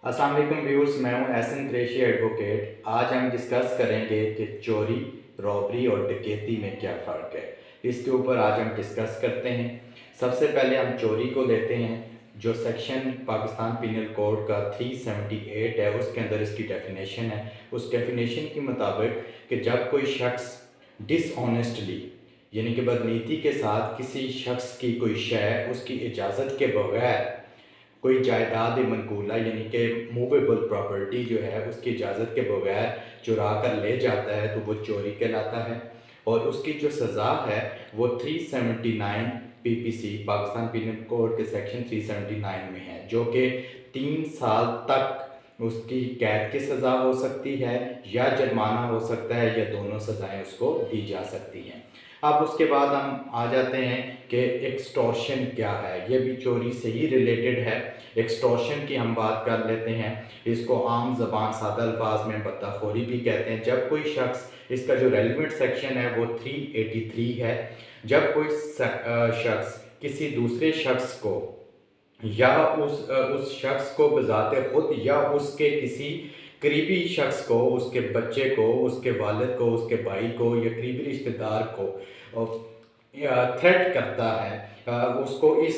अस्सलाम वालेकुम व्यूअर्स, मैं हूं एहसन कुरैशी एडवोकेट। आज हम डिस्कस करेंगे कि चोरी, रॉबरी और डकैती में क्या फ़र्क है। इसके ऊपर आज हम डिस्कस करते हैं। सबसे पहले हम चोरी को लेते हैं। जो सेक्शन पाकिस्तान पिनल कोड का 378 है, उसके अंदर इसकी डेफिनेशन है। उस डेफिनेशन के मुताबिक कि जब कोई शख्स डिसऑनेस्टली यानी कि बदनीति के साथ किसी शख्स की कोई शय उसकी इजाज़त के बगैर कोई जायदाद मनकूला यानी कि मूवेबल प्रॉपर्टी जो है उसकी इजाज़त के बगैर चुरा कर ले जाता है तो वो चोरी कहलाता है। और उसकी जो सज़ा है वो 379 पीपीसी पाकिस्तान पिनल कोड के सेक्शन 379 में है, जो कि 3 साल तक उसकी कैद की सज़ा हो सकती है या जुर्माना हो सकता है या दोनों सज़ाएं उसको दी जा सकती हैं। अब उसके बाद हम आ जाते हैं कि एक्सटॉर्शन क्या है। ये भी चोरी से ही रिलेटेड है। एक्सटॉर्शन की हम बात कर लेते हैं। इसको आम ज़बान सादा अल्फाज में बदतखोरी भी कहते हैं। जब कोई शख्स, इसका जो रेलिवेंट सेक्शन है वो 383 है। जब कोई शख्स किसी दूसरे शख्स को या उस शख्स को बज़ाते खुद या उसके किसी करीबी शख्स को, उसके बच्चे को, उसके वालिद को, उसके भाई को या करीबी रिश्तेदार को थ्रेट करता है, उसको इस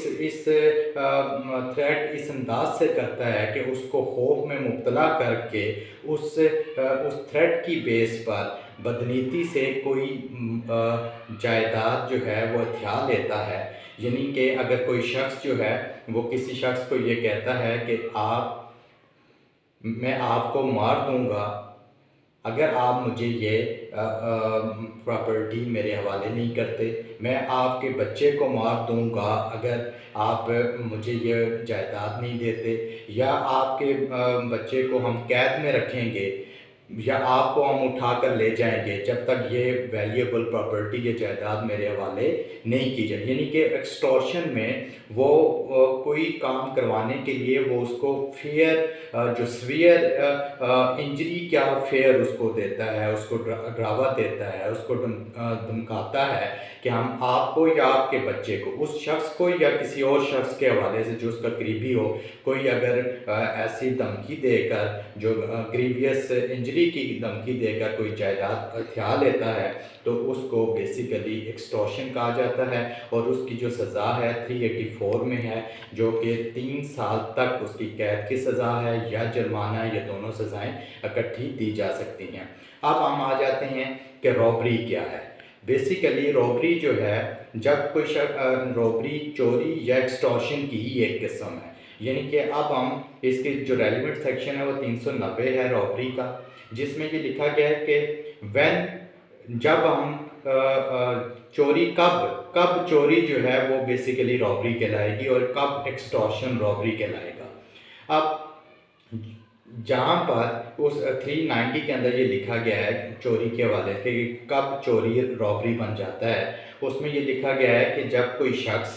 थ्रेट इस अंदाज से करता है कि उसको खौफ में मुब्तला करके उस थ्रेट की बेस पर बदनीति से कोई जायदाद जो है वो हथिया लेता है। यानी कि अगर कोई शख्स जो है वो किसी शख्स को ये कहता है कि मैं आपको मार दूंगा अगर आप मुझे ये प्रॉपर्टी मेरे हवाले नहीं करते, मैं आपके बच्चे को मार दूंगा अगर आप मुझे ये जायदाद नहीं देते, या आपके बच्चे को हम कैद में रखेंगे या आपको हम उठा कर ले जाएंगे जब तक ये वैल्यूएबल प्रॉपर्टी, ये जायदाद मेरे हवाले नहीं की जाए। यानी कि एक्सटॉर्शन में वो कोई काम करवाने के लिए वो उसको फेयर, जो स्वीयर इंजरी क्या फेयर उसको देता है, उसको डरावा देता है, उसको धमकाता है कि हम आपको या आपके बच्चे को, उस शख्स को या किसी और शख्स के हवाले से जो उसका करीबी हो, कोई अगर ऐसी धमकी देकर, जो ग्रीवियस इंजरी की धमकी देकर कोई जायदाद हथिया लेता है तो उसको बेसिकली एक्सटॉर्शन कहा जाता है। और उसकी जो सज़ा है 384 में है, जो कि 3 साल तक उसकी कैद की सज़ा है या जुर्माना या दोनों सज़ाएं इकट्ठी दी जा सकती हैं। अब हम आ जाते हैं कि रॉबरी क्या है। बेसिकली रॉबरी जो है, जब कोई रॉबरी चोरी या एक्सटॉर्शन की ही एक किस्म है। यानी कि अब हम इसके जो रेलिवेंट सेक्शन है वो 390 है रॉबरी का, जिसमें ये लिखा गया है कि जब हम चोरी कब चोरी जो है वो बेसिकली रॉबरी कहलाएगी और कब एक्सटॉर्शन रॉबरी कहलाएगा। अब जहाँ पर उस 390 के अंदर ये लिखा गया है चोरी के हवाले से कि कब चोरी रॉबरी बन जाता है, उसमें ये लिखा गया है कि जब कोई शख्स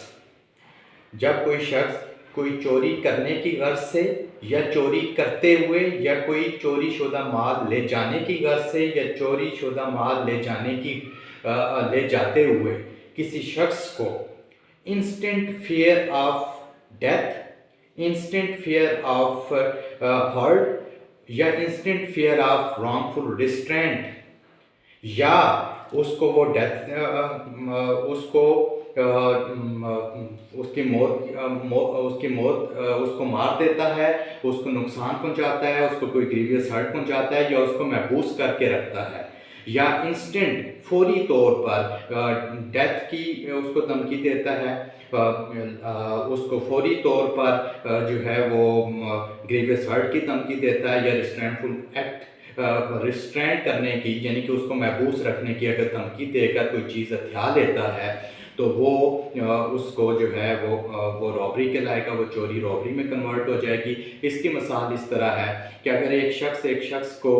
कोई चोरी करने की गर्ज से या चोरी करते हुए या कोई चोरी शुदा माल ले जाने की गर्ज से या चोरी शुदा माल ले जाते हुए किसी शख्स को instant fear of death, instant fear of hurt या instant fear of wrongful restraint, या उसको वो डेथ उसको उसकी मौत उसको मार देता है, उसको नुकसान पहुंचाता है, उसको कोई ग्रीवियस हर्ट पहुंचाता है या उसको महबूस करके रखता है, या इंस्टेंट फौरी तौर पर डेथ की उसको धमकी देता है, उसको फौरी तौर पर जो है वो ग्रीवियस हर्ट की धमकी देता है या रिस्ट्रेंटफुल एक्ट रिस्ट्रेंट करने की यानी कि उसको महबूस रखने की अगर धमकी देकर कोई चीज़ हथिया लेता है तो वो उसको जो है वो रॉबरी कहलाएगा, वो चोरी रॉबरी में कन्वर्ट हो जाएगी। इसकी मिसाल इस तरह है कि अगर एक शख्स को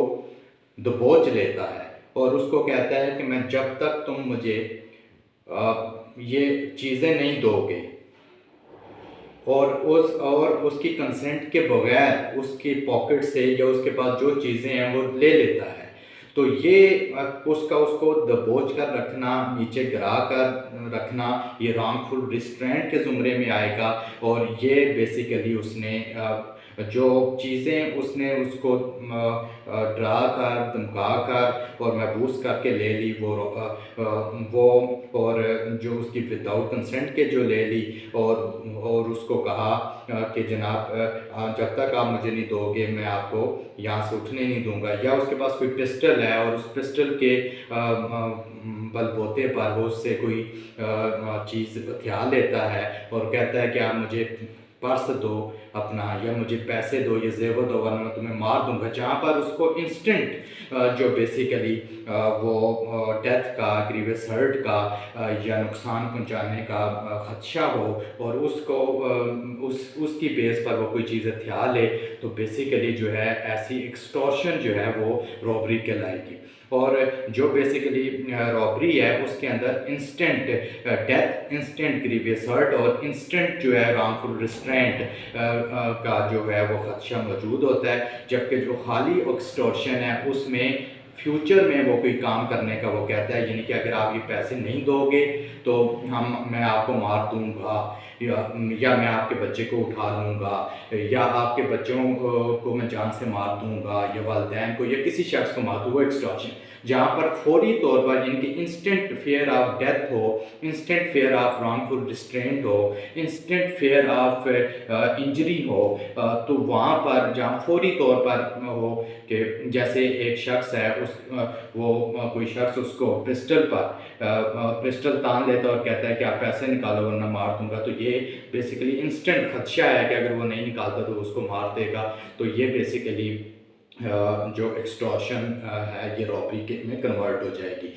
दबोच लेता है और उसको कहता है कि मैं जब तक तुम मुझे ये चीज़ें नहीं दोगे और उसकी कंसेंट के बगैर उसकी पॉकेट से या उसके पास जो चीज़ें हैं वो ले लेता है, तो ये उसको दबोच कर रखना, नीचे गिरा कर रखना, ये रॉन्गफुल रिस्ट्रेंट के ज़ुमरे में आएगा। और ये बेसिकली उसने जो चीज़ें उसने उसको डरा कर, धमका कर और महबूस करके ले ली, वो और जो उसकी विदाउट कंसेंट के जो ले ली, और उसको कहा कि जनाब जब तक आप मुझे नहीं दोगे मैं आपको यहाँ से उठने नहीं दूंगा, या उसके पास कोई पिस्टल है और उस पिस्टल के बलबूते पर वो उससे कोई चीज़ हथियार लेता है और कहता है कि आप मुझे पर्स दो अपना, या मुझे पैसे दो, या जेवर दो, वरना मैं तुम्हें मार दूंगा। जहाँ पर उसको इंस्टेंट जो बेसिकली वो डेथ का, ग्रीवियस हर्ट का या नुकसान पहुंचाने का खदशा हो, और उसको उसकी बेस पर वो कोई चीज़ हथियार ले, तो बेसिकली जो है ऐसी एक्सटॉर्शन जो है वो रॉबरी कहलाएगी। और जो बेसिकली रॉबरी है उसके अंदर instant death, instant grievous hurt और इंस्टेंट जो है रॉन्गफुल रिस्ट्रेंट का जो है वो खदशा मौजूद होता है। जबकि जो खाली एक्सटॉर्शन है उसमें फ्यूचर में वो कोई काम करने का वो कहता है, यानी कि अगर आप ये पैसे नहीं दोगे तो मैं आपको मार दूंगा, या मैं आपके बच्चे को उठा लूँगा, या आपके बच्चों को मैं जान से मार दूंगा, या वालिदैन को या किसी शख्स को मार दूँ, वो एक्सटॉर्शन। जहाँ पर फौरी तौर पर यानी कि इंस्टेंट फेयर ऑफ डेथ हो, instant fair of wrongful restraint हो, इंस्टेंट फेयर ऑफ इंजरी हो, तो वहाँ पर जहाँ फौरी तौर पर हो कि जैसे एक शख्स है वो कोई शख्स उसको पिस्टल तान लेता है और कहता है कि आप पैसे निकालो वरना मार दूंगा, तो ये बेसिकली इंस्टेंट खदशा है कि अगर वो नहीं निकालता तो उसको मार देगा। तो ये बेसिकली जो एक्सटॉर्शन है ये रॉबरी के में कन्वर्ट हो जाएगी।